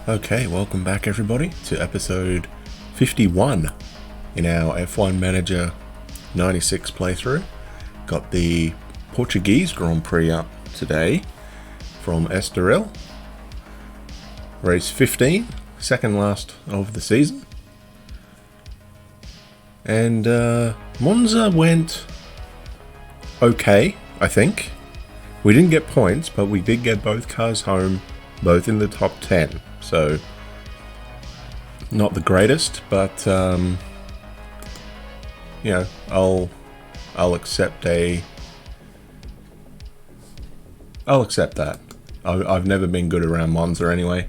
Okay, welcome back everybody to episode 51 in our F1 Manager 96 playthrough. Got the Portuguese Grand Prix up today from Estoril. Race 15, second last of the season. And Monza went okay, I think. We didn't get points, but we did get both cars home, both in the top 10. So, not the greatest, but you know, I'll accept that. I've never been good around Monza anyway.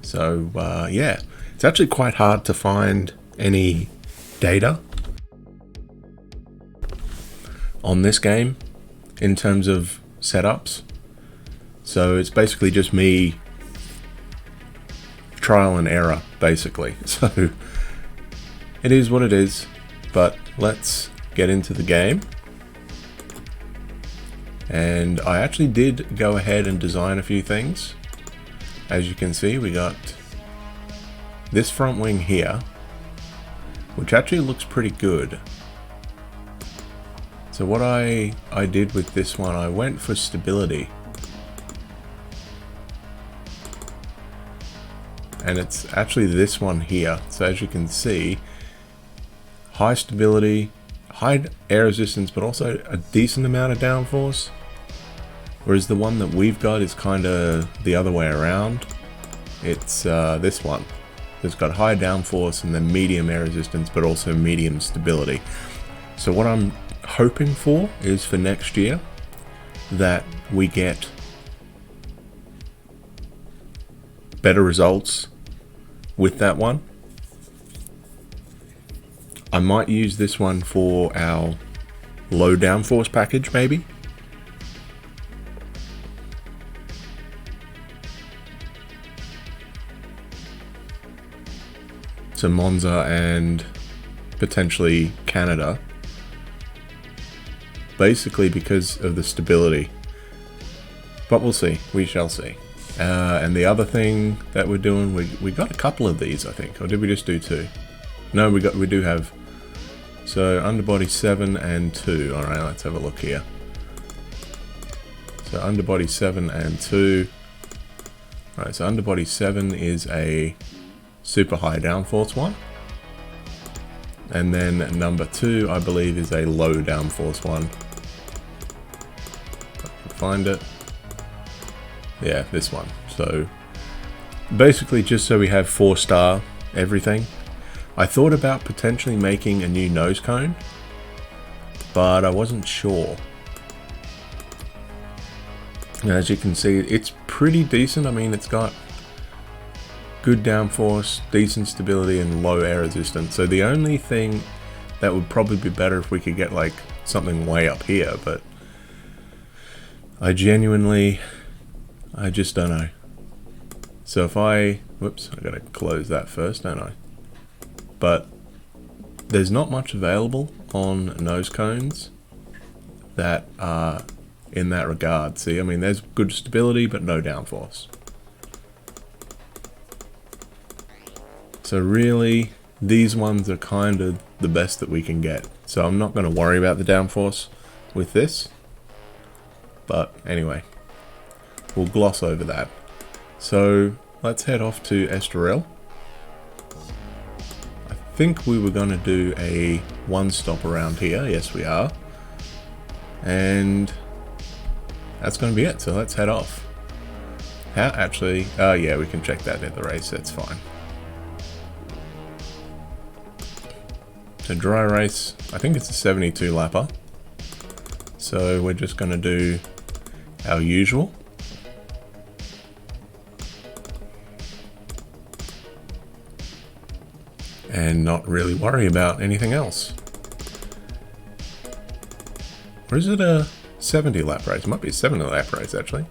So yeah, it's actually quite hard to find any data on this game in terms of setups. So it's basically just me trial and error, basically. So it is what it is, but let's get into the game. And I actually did go ahead and design a few things. As you can see, we got this front wing here, which actually looks pretty good. So what I did with this one, I went for stability. And it's actually this one here. So as you can see, high stability, high air resistance, but also a decent amount of downforce. Whereas the one that we've got is kind of the other way around. It's this one. It's got high downforce and then medium air resistance, but also medium stability. So what I'm hoping for is for next year that we get better results with that one. I might use this one for our low downforce package, maybe. So Monza and potentially Canada. Basically because of the stability. But we'll see. We shall see. And the other thing that we're doing, we got a couple of these, I think, or did we just do two? No, we do have. So underbody 7 and 2. All right, let's have a look here. So underbody 7 and 2. All right, so underbody 7 is a super high downforce one, and then number 2, I believe, is a low downforce one. If I can find it. Yeah, this one. So basically just so we have 4-star everything. I thought about potentially making a new nose cone, but I wasn't sure. As you can see, it's pretty decent. I mean, it's got good downforce, decent stability, and low air resistance. So the only thing that would probably be better if we could get like something way up here, but I just don't know. So if whoops, I gotta close that first, don't I? But there's not much available on nose cones that are in that regard. See, I mean, there's good stability, but no downforce. So really, these ones are kind of the best that we can get. So I'm not going to worry about the downforce with this. But anyway, we'll gloss over that. So let's head off to Estoril. I think we were going to do a one stop around here. Yes, we are. And that's going to be it. So let's head off. Yeah, we can check that at the race. That's fine. So dry race, I think it's a 72 lapper. So we're just going to do our usual. And not really worry about anything else. Or is it a 70 lap race? It might be a 70 lap race actually.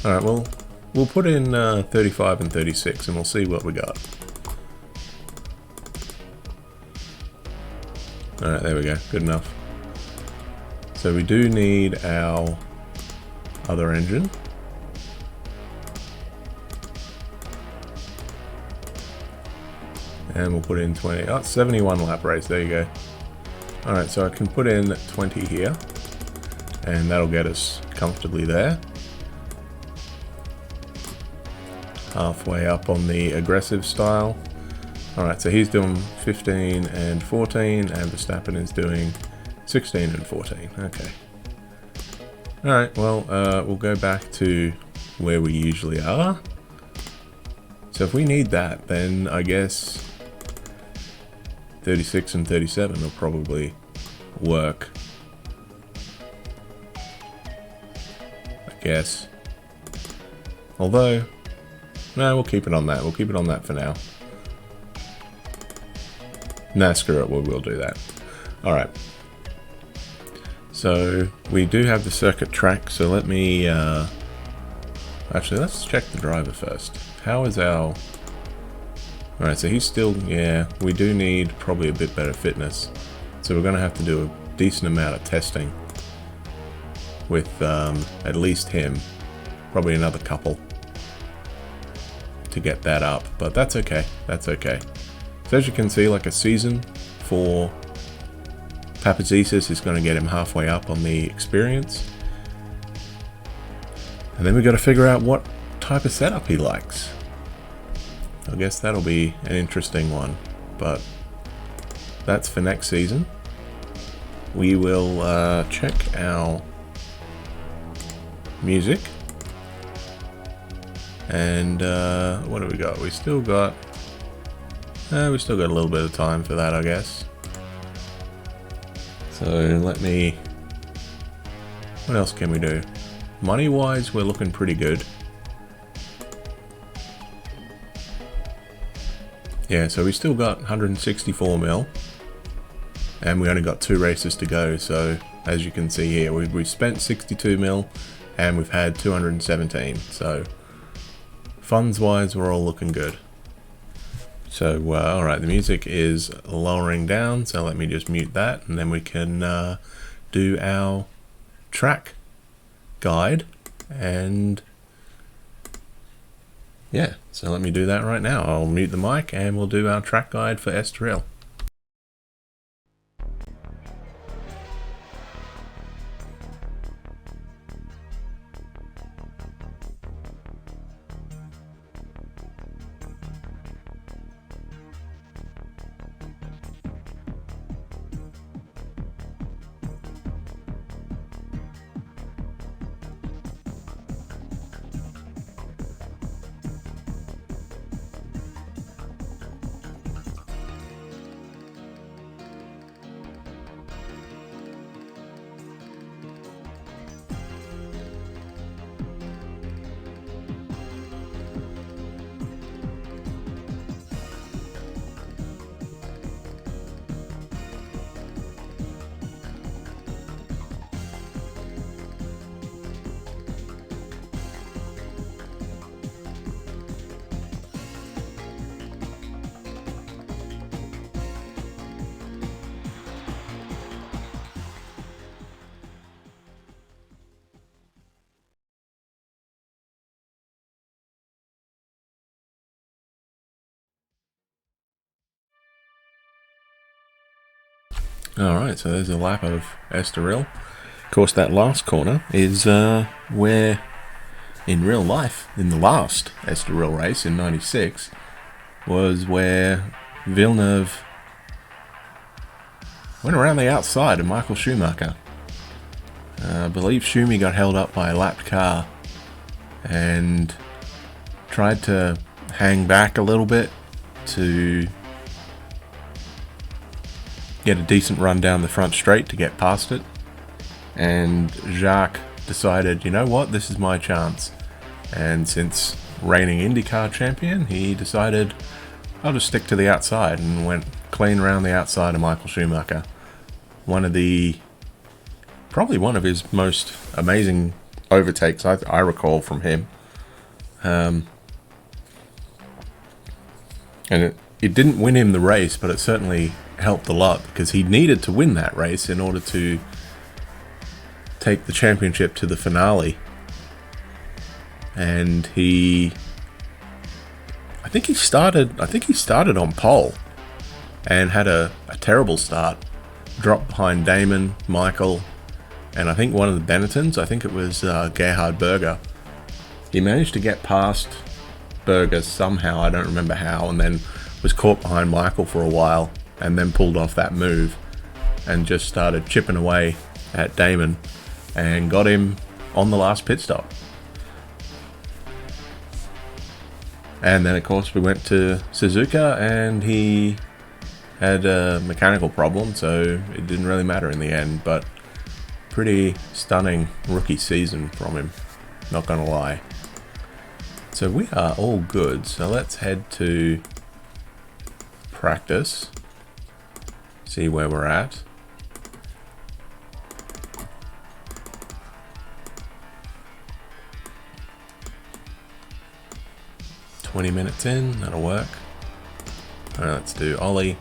Alright, well, we'll put in 35 and 36 and we'll see what we got. Alright, there we go. Good enough. So we do need our other engine. And we'll put in 20. Oh, 71 lap race. There you go. Alright, so I can put in 20 here. And that'll get us comfortably there. Halfway up on the aggressive style. Alright, so he's doing 15 and 14, and Verstappen is doing 16 and 14. Okay. Alright, well, we'll go back to where we usually are. So if we need that, then I guess 36 and 37 will probably work. I guess. Although, no, we'll keep it on that. We'll keep it on that for now. Nah, screw it, we'll do that. Alright. So, we do have the circuit track, so let me... actually, let's check the driver first. How is our... Alright, so he's still... Yeah, we do need probably a bit better fitness. So we're going to have to do a decent amount of testing with at least him. Probably another couple to get that up, but that's okay. That's okay. So as you can see, like a season for Papazisis is going to get him halfway up on the experience. And then we've got to figure out what type of setup he likes. I guess that'll be an interesting one, but that's for next season. We will check our music. And what do we got? We still got a little bit of time for that, I guess. So let me... What else can we do? Money-wise, we're looking pretty good. Yeah, so we still got 164 mil. And we only got 2 races to go, so as you can see here, we've spent 62 mil and we've had 217. So funds-wise, we're all looking good. So, alright, the music is lowering down, so let me just mute that, and then we can do our track guide, and yeah, so let me do that right now. I'll mute the mic, and we'll do our track guide for Estoril. Alright, so there's a lap of Estoril. Of course, that last corner is where, in real life, in the last Estoril race in '96, was where Villeneuve went around the outside of Michael Schumacher. I believe Schumi got held up by a lapped car and tried to hang back a little bit to get a decent run down the front straight to get past it, and Jacques decided, you know what, this is my chance. And since reigning IndyCar champion, he decided, I'll just stick to the outside, and went clean around the outside of Michael Schumacher. Probably one of his most amazing overtakes I recall from him. And it didn't win him the race, but it certainly helped a lot, because he needed to win that race in order to take the championship to the finale. And I I think he started on pole and had a terrible start. Dropped behind Damon, Michael, and I think one of the Benettons. I think it was Gerhard Berger. He managed to get past Berger somehow, I don't remember how, and then was caught behind Michael for a while, and then pulled off that move and just started chipping away at Damon and got him on the last pit stop. And then of course we went to Suzuka and he had a mechanical problem, so it didn't really matter in the end, but pretty stunning rookie season from him, not gonna lie. So we are all good, so let's head to practice, see where we're at. "20 minutes in, that'll work." Alright, let's do Ollie.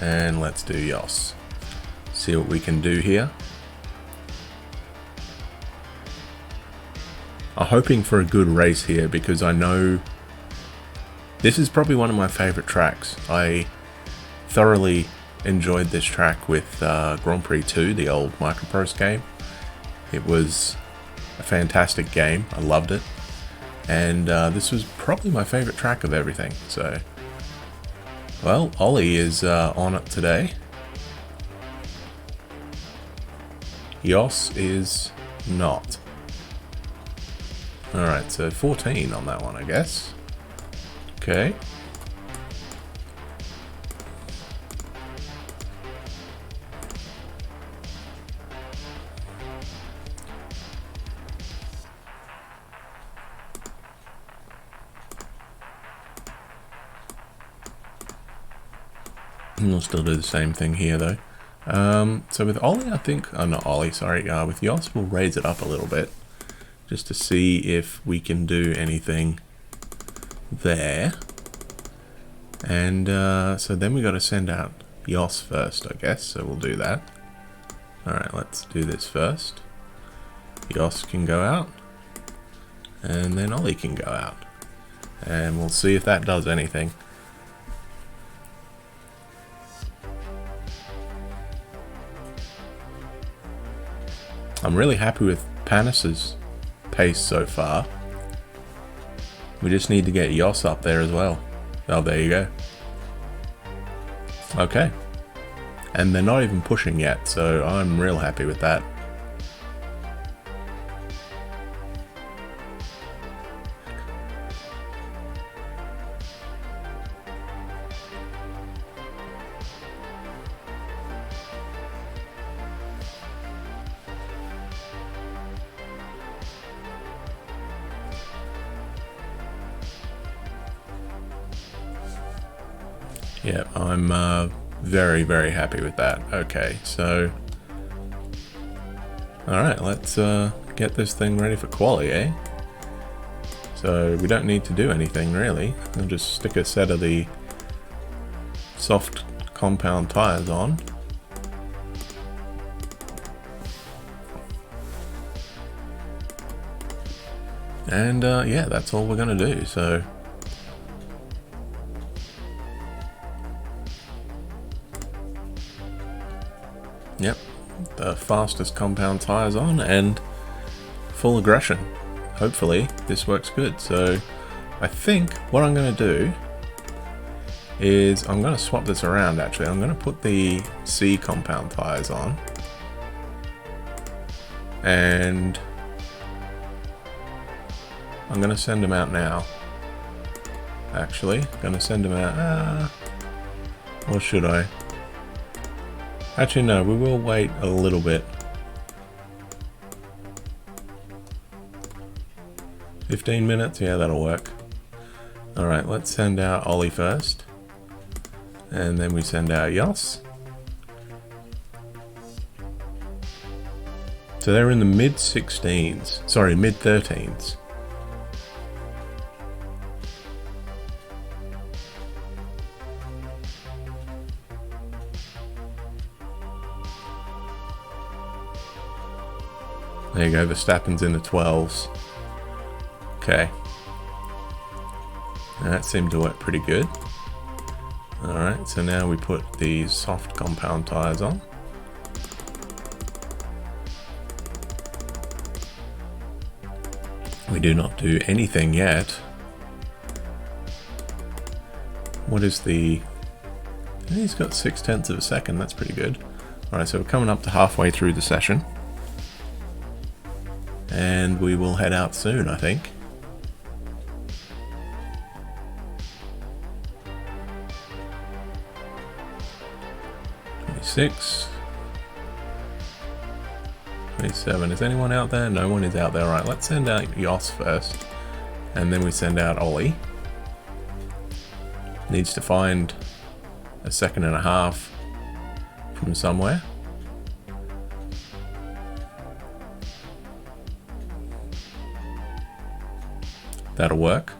And let's do Jos. See what we can do here. I'm hoping for a good race here because I know this is probably one of my favorite tracks. I thoroughly enjoyed this track with Grand Prix 2, the old Microprose game. It was a fantastic game. I loved it. And this was probably my favorite track of everything. So, well, Ollie is on it today. Jos is not. Alright, so 14 on that one, I guess. Okay. And we'll still do the same thing here though. So with Ollie, I think, oh not Ollie, sorry, with Jos we'll raise it up a little bit just to see if we can do anything there. And so then we got to send out Jos first, I guess, so we'll do that. Alright, let's do this first. Jos can go out, and then Ollie can go out. And we'll see if that does anything. I'm really happy with Panis's pace so far. We just need to get Jos up there as well. Oh, there you go. Okay. And they're not even pushing yet, so I'm real happy with that. Yeah, I'm very, very happy with that. Okay, so... Alright, let's get this thing ready for quali, eh? So we don't need to do anything, really. We'll just stick a set of the soft compound tyres on. And yeah, that's all we're going to do, so... Yep, the fastest compound tyres on and full aggression. Hopefully this works good. So I think what I'm going to do is I'm going to swap this around actually. I'm going to put the C compound tyres on. And I'm going to send them out now. Actually, I'm going to send them out. Or should I? Actually, no, we will wait a little bit. 15 minutes? Yeah, that'll work. Alright, let's send out Ollie first. And then we send out Jos. So they're in the mid-16s. Sorry, mid-13s. There you go, Verstappen's in the 12s. Okay. And that seemed to work pretty good. Alright, so now we put the soft compound tyres on. We do not do anything yet. What is the... He's got 0.6 of a second, that's pretty good. Alright, so we're coming up to halfway through the session. And we will head out soon, I think. 26. 27. Is anyone out there? No one is out there. Alright, let's send out Yoss first. And then we send out Ollie. Needs to find a 1.5 seconds from somewhere. That'll work.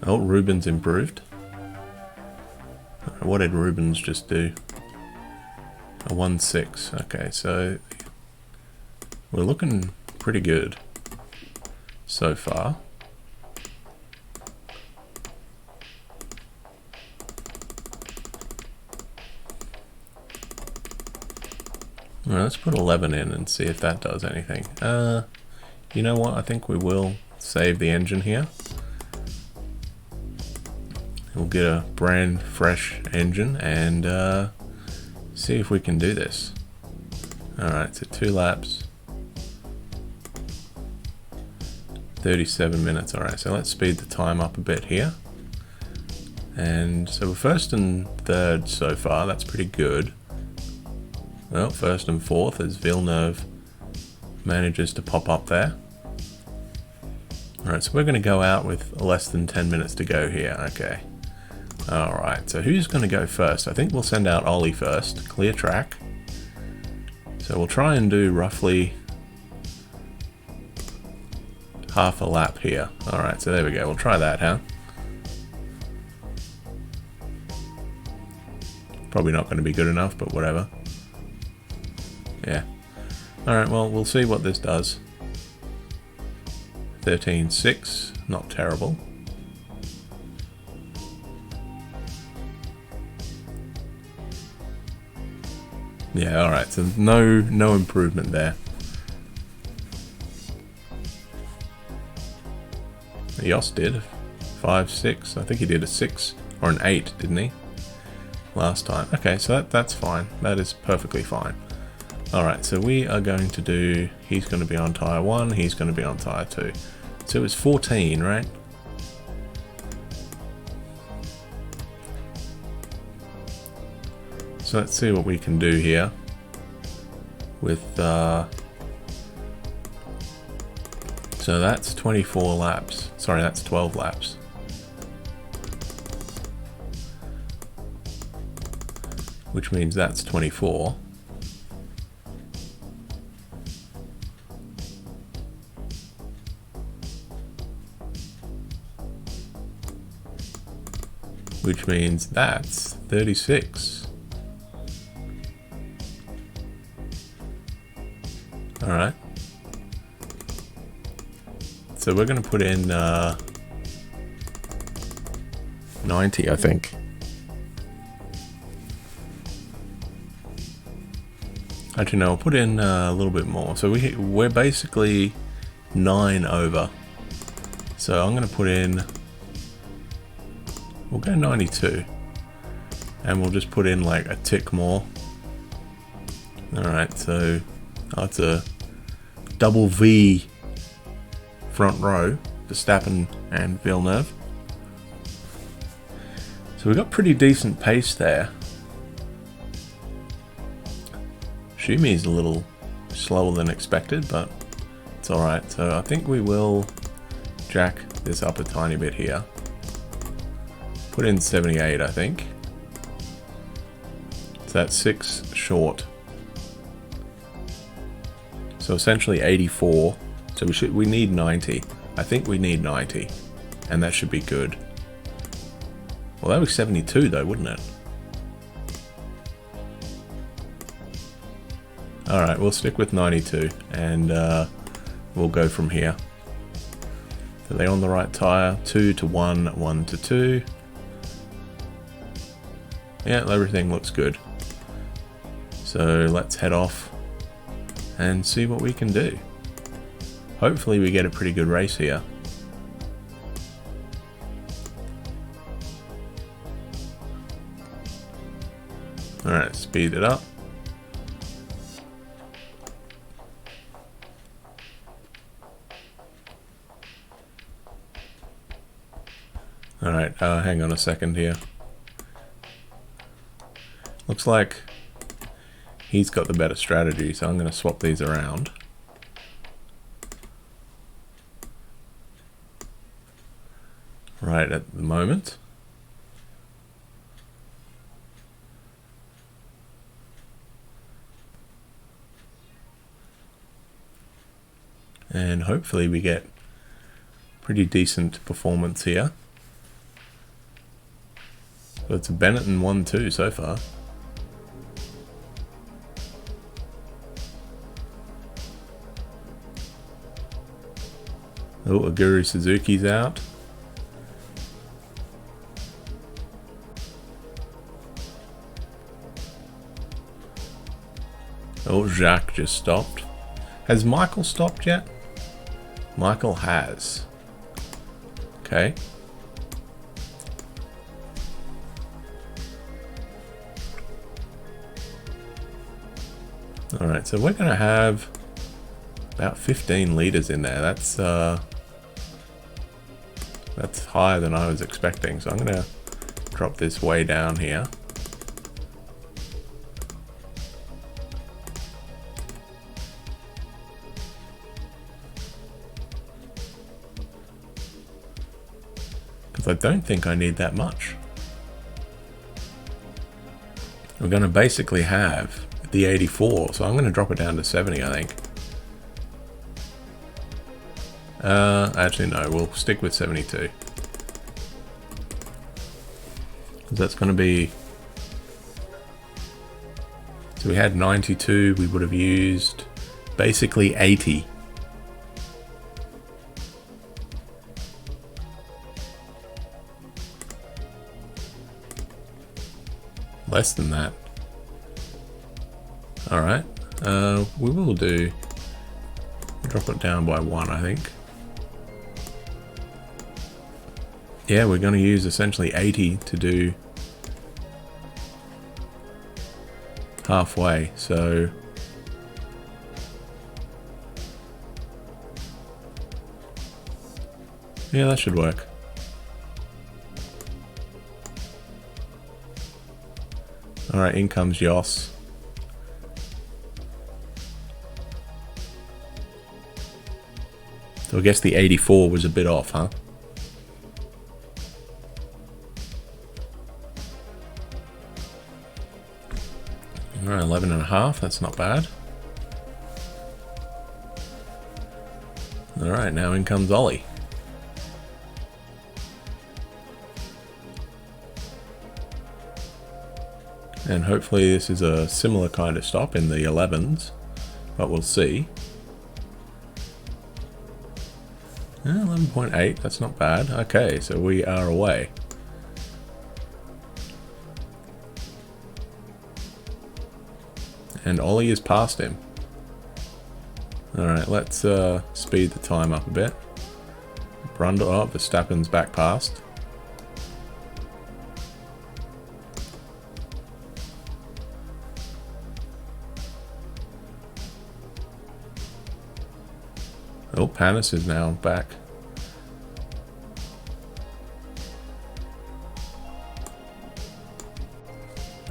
Oh, Ruben's improved. What did Ruben's just do? A 1.6. Okay, so we're looking pretty good so far. Well, let's put 11 in and see if that does anything. You know what? I think we will save the engine here. We'll get a brand fresh engine and see if we can do this. Alright, so 2 laps. 37 minutes. Alright, so let's speed the time up a bit here. And so we're first and third so far. That's pretty good. Well, first and fourth as Villeneuve manages to pop up there. Alright, so we're going to go out with less than 10 minutes to go here. Okay. Alright, so who's going to go first? I think we'll send out Ollie first. Clear track. So we'll try and do roughly half a lap here. Alright, so there we go. We'll try that, huh? Probably not going to be good enough, but whatever. Yeah. Alright, well, we'll see what this does. 13.6. Not terrible. Yeah, alright, so no improvement there. Yoss did 5.6. I think he did a 6 or an 8, didn't he? Last time. Okay, so that's fine. That is perfectly fine. Alright, so we are going to do... He's going to be on tyre 1, he's going to be on tyre 2. So it was 14, right? So let's see what we can do here with so that's 24 laps. Sorry, that's 12 laps. Which means that's 24. Which means that's 36. Alright. So we're going to put in 90, I think. Actually, no, I'll put in a little bit more. So we're basically 9 over. So I'm going to put in... We'll go 92. And we'll just put in like a tick more. Alright, so that's a double V front row, Verstappen and Villeneuve. So we've got pretty decent pace there. Shumi's a little slower than expected, but it's alright. So I think we will jack this up a tiny bit here. Put in 78, I think. So that's 6 short. So essentially 84. So we need 90. I think we need 90. And that should be good. Well, that was 72 though, wouldn't it? Alright, we'll stick with 92. And we'll go from here. Are they on the right tyre? 2 to 1, 1 to 2. Yeah, everything looks good. So let's head off and see what we can do. Hopefully we get a pretty good race here. Alright, speed it up. Alright, hang on a second here. Looks like he's got the better strategy, so I'm going to swap these around. Right at the moment. And hopefully we get pretty decent performance here. So it's a Benetton 1-2 so far. Oh, Aguru Suzuki's out. Oh, Jacques just stopped. Has Michael stopped yet? Michael has. Okay. Alright, so we're going to have about 15 litres in there. That's higher than I was expecting, so I'm going to drop this way down here. Because I don't think I need that much. We're going to basically have the 84, so I'm going to drop it down to 70, I think. Actually no, we'll stick with 72. That's going to be... So we had 92, we would have used basically 80. Less than that. Alright, we will do... Drop it down by 1, I think. Yeah, we're going to use essentially 80 to do halfway, so yeah, that should work. Alright, in comes Jos. So I guess the 84 was a bit off, huh? Alright, 11.5, that's not bad. Alright, now in comes Ollie. And hopefully this is a similar kind of stop in the 11s, but we'll see. 11.8, that's not bad. Okay, so we are away. And Ollie is past him. Alright, let's speed the time up a bit. Brundle, oh, Verstappen's back past. Oh, Panis is now back.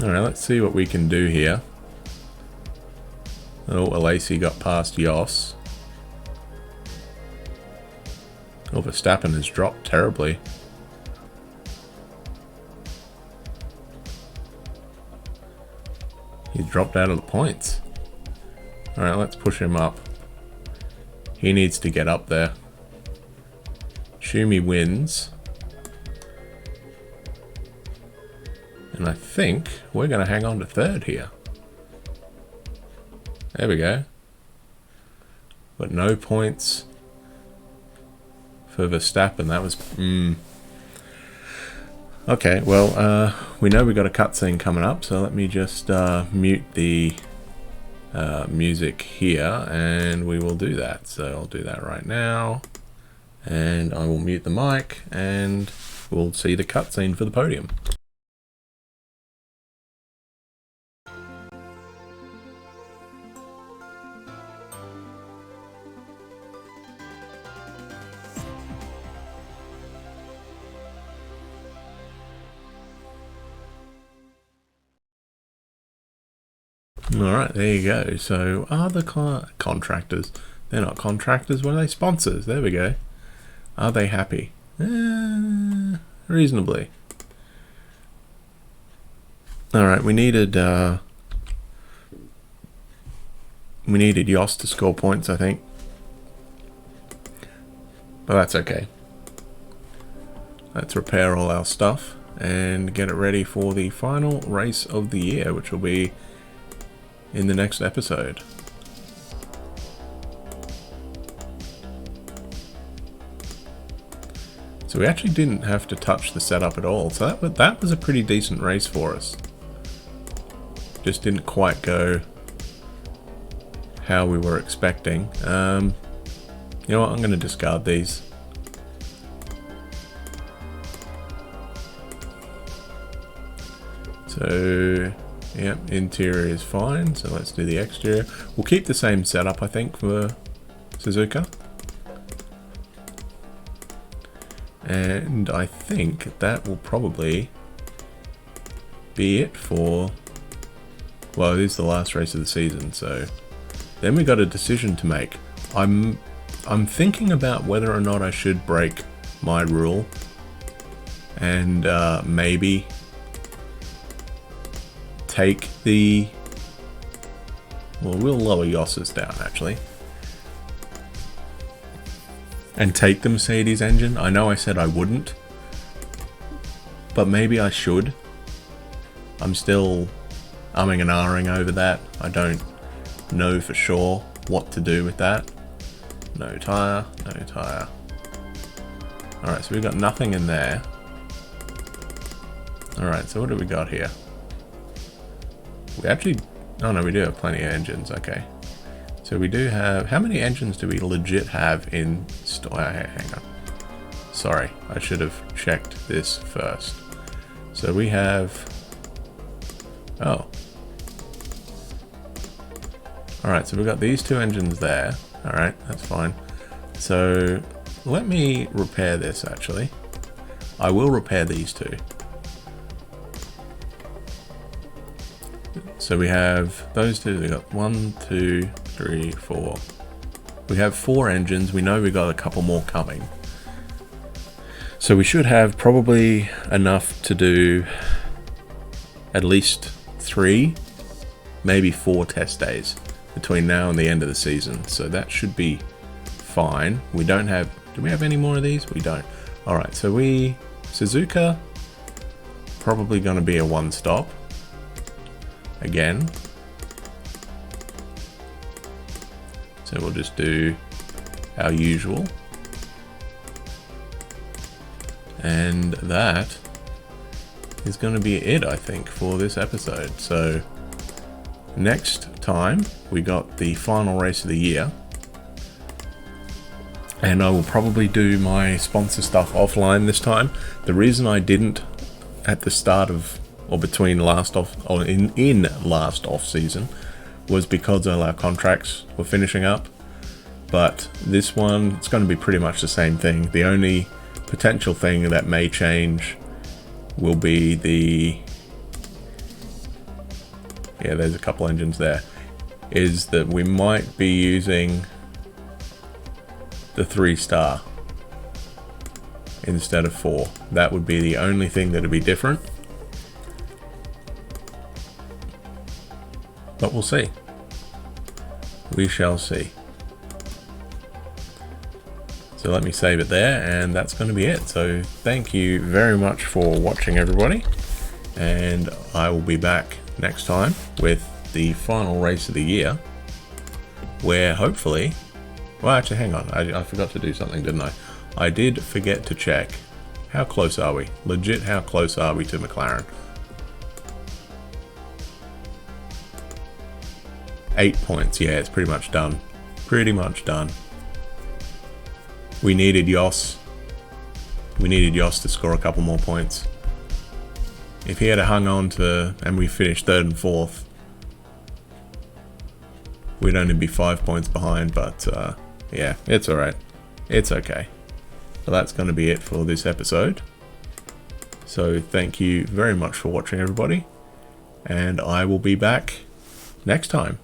Alright, let's see what we can do here. Oh, Alesi got past Jos. Oh, Verstappen has dropped terribly. He's dropped out of the points. Alright, let's push him up. He needs to get up there. Schumi wins. And I think we're going to hang on to third here. There we go. but no points for Verstappen. That was okay. Well, we know we got a cutscene coming up, so let me just mute the music here, and we will do that. So I'll do that right now, and I will mute the mic, and we'll see the cutscene for the podium. Alright, there you go. So, are the contractors? They're not contractors, what are they? Sponsors. There we go. Are they happy? Reasonably. Alright, we needed Yoss to score points, I think. But that's okay. Let's repair all our stuff and get it ready for the final race of the year, which will be in the next episode. So we actually didn't have to touch the setup at all. So that was a pretty decent race for us. Just didn't quite go how we were expecting. You know what? I'm going to discard these. So, yeah, interior is fine. So let's do the exterior. We'll keep the same setup, I think, for Suzuka. And I think that will probably be it for, well, it is the last race of the season. So then we got a decision to make. I'm thinking about whether or not I should break my rule and maybe take the, well, we'll lower Yoss's down actually and take the Mercedes engine. I know I said I wouldn't, but maybe I should. I'm still umming and ahhing over that. I don't know for sure what to do with that. No tyre, no tyre. Alright, so we've got nothing in there. Alright, so what do we got here? We actually, oh no, we do have plenty of engines, okay. So we do have, how many engines do we legit have in store? Hang on. Sorry, I should have checked this first. So we have, oh. Alright, so we've got these two engines there. Alright, that's fine. So let me repair this actually. I will repair these two. So we have those two, we got 1, 2, 3, 4. We have 4 engines, we know we got a couple more coming. So we should have probably enough to do at least 3, maybe 4 test days between now and the end of the season. So that should be fine. We don't have, do we have any more of these? We don't. Alright, so Suzuka, probably going to be a one-stop. Again. So we'll just do our usual. And that is going to be it, I think, for this episode. So next time we got the final race of the year. And I will probably do my sponsor stuff offline this time. The reason I didn't at the start of, or between last off, or in last off season, was because all our contracts were finishing up. But this one, it's going to be pretty much the same thing. The only potential thing that may change will be the, yeah, there's a couple engines there, is that we might be using the 3-star instead of 4. That would be the only thing that would be different. But we'll see. We shall see. So let me save it there, and that's going to be it. So thank you very much for watching, everybody. And I will be back next time with the final race of the year, where hopefully Well, actually, hang on. I forgot to do something, didn't I? I did forget to check. How close are we? Legit, how close are we to McLaren? 8 points. Yeah, it's pretty much done. Pretty much done. We needed Jos. We needed Jos to score a couple more points. If he had hung on to, and we finished 3rd and 4th, we'd only be 5 points behind, but yeah, it's alright. It's okay. So that's going to be it for this episode. So thank you very much for watching, everybody, and I will be back next time.